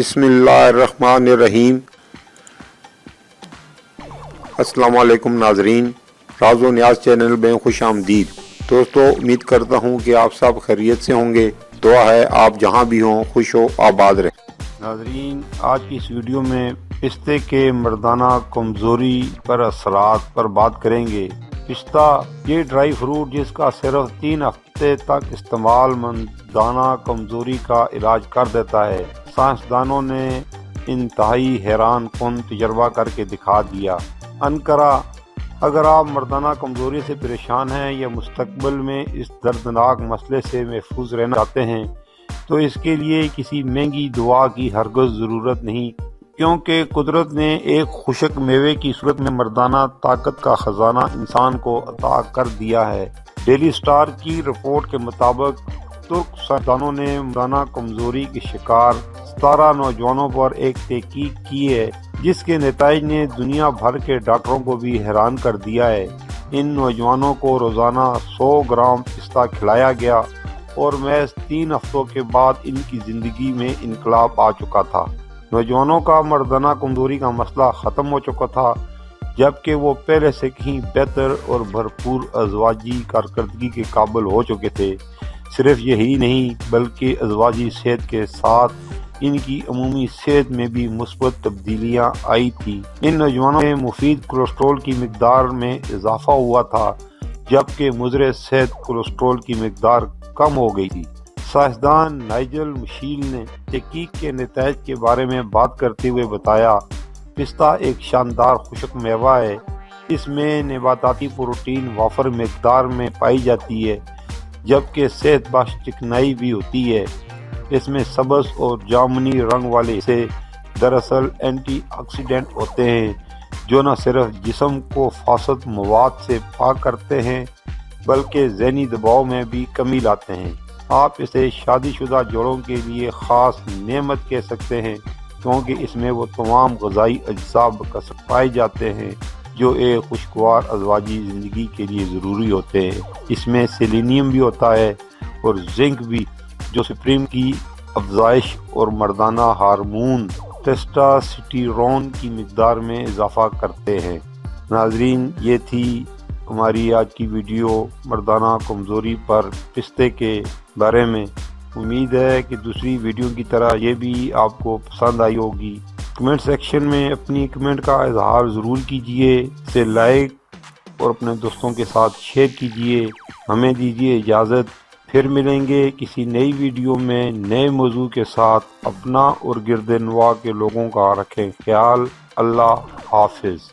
بسم اللہ الرحمن الرحیم۔ السلام علیکم ناظرین، راز و نیاز چینل میں خوش آمدید۔ دوستو، امید کرتا ہوں کہ آپ سب خیریت سے ہوں گے۔ دعا ہے آپ جہاں بھی ہوں خوش و آباد رہیں۔ ناظرین، آج کی اس ویڈیو میں پستے کے مردانہ کمزوری پر اثرات پر بات کریں گے۔ پستہ یہ ڈرائی فروٹ جس کا صرف 3 ہفتے تک استعمال مردانہ کمزوری کا علاج کر دیتا ہے۔ سائنسدانوں نے انتہائی حیران کن تجربہ کر کے دکھا دیا۔ انقرہ، اگر آپ مردانہ کمزوری سے پریشان ہیں یا مستقبل میں اس دردناک مسئلے سے محفوظ رہنا چاہتے ہیں تو اس کے لیے کسی مہنگی دوا کی ہرگز ضرورت نہیں، کیونکہ قدرت نے ایک خشک میوے کی صورت میں مردانہ طاقت کا خزانہ انسان کو عطا کر دیا ہے۔ ڈیلی سٹار کی رپورٹ کے مطابق ترک سائنسدانوں نے مردانہ کمزوری کے شکار 17 نوجوانوں پر ایک تحقیق کی ہے جس کے نتائج نے دنیا بھر کے ڈاکٹروں کو بھی حیران کر دیا ہے۔ ان نوجوانوں کو روزانہ 100 گرام پستہ کھلایا گیا اور محض 3 ہفتوں کے بعد ان کی زندگی میں انقلاب آ چکا تھا۔ نوجوانوں کا مردانہ کمزوری کا مسئلہ ختم ہو چکا تھا، جبکہ وہ پہلے سے کہیں بہتر اور بھرپور ازواجی کارکردگی کے قابل ہو چکے تھے۔ صرف یہی نہیں بلکہ ازواجی صحت کے ساتھ ان کی عمومی صحت میں بھی مثبت تبدیلیاں آئی تھیں۔ ان نوجوانوں میں مفید کولیسٹرول کی مقدار میں اضافہ ہوا تھا، جبکہ مضر صحت کولیسٹرول کی مقدار کم ہو گئی تھی۔ سائنسدان نائجل مشیل نے تحقیق کے نتائج کے بارے میں بات کرتے ہوئے بتایا، پستہ ایک شاندار خشک میوہ ہے۔ اس میں نباتاتی پروٹین وافر مقدار میں پائی جاتی ہے، جبکہ صحت بخش چکنائی بھی ہوتی ہے۔ اس میں سبز اور جامنی رنگ والے حصے دراصل اینٹی آکسیڈنٹ ہوتے ہیں، جو نہ صرف جسم کو فاسد مواد سے پاک کرتے ہیں بلکہ ذہنی دباؤ میں بھی کمی لاتے ہیں۔ آپ اسے شادی شدہ جوڑوں کے لیے خاص نعمت کہہ سکتے ہیں، کیونکہ اس میں وہ تمام غذائی اجزاء بکثرت پائے جاتے ہیں جو ایک خوشگوار ازواجی زندگی کے لیے ضروری ہوتے ہیں۔ اس میں سیلینیم بھی ہوتا ہے اور زنک بھی، جو سپرم کی افزائش اور مردانہ ہارمون ٹیسٹاسٹیرون کی مقدار میں اضافہ کرتے ہیں۔ ناظرین، یہ تھی ہماری آج کی ویڈیو مردانہ کمزوری پر پستے کے بارے میں۔ امید ہے کہ دوسری ویڈیو کی طرح یہ بھی آپ کو پسند آئی ہوگی۔ کمنٹ سیکشن میں اپنی کمنٹ کا اظہار ضرور کیجئے، اسے لائک اور اپنے دوستوں کے ساتھ شیئر کیجئے۔ ہمیں دیجئے اجازت، پھر ملیں گے کسی نئی ویڈیو میں نئے موضوع کے ساتھ۔ اپنا اور گرد نواح کے لوگوں کا رکھیں خیال۔ اللہ حافظ۔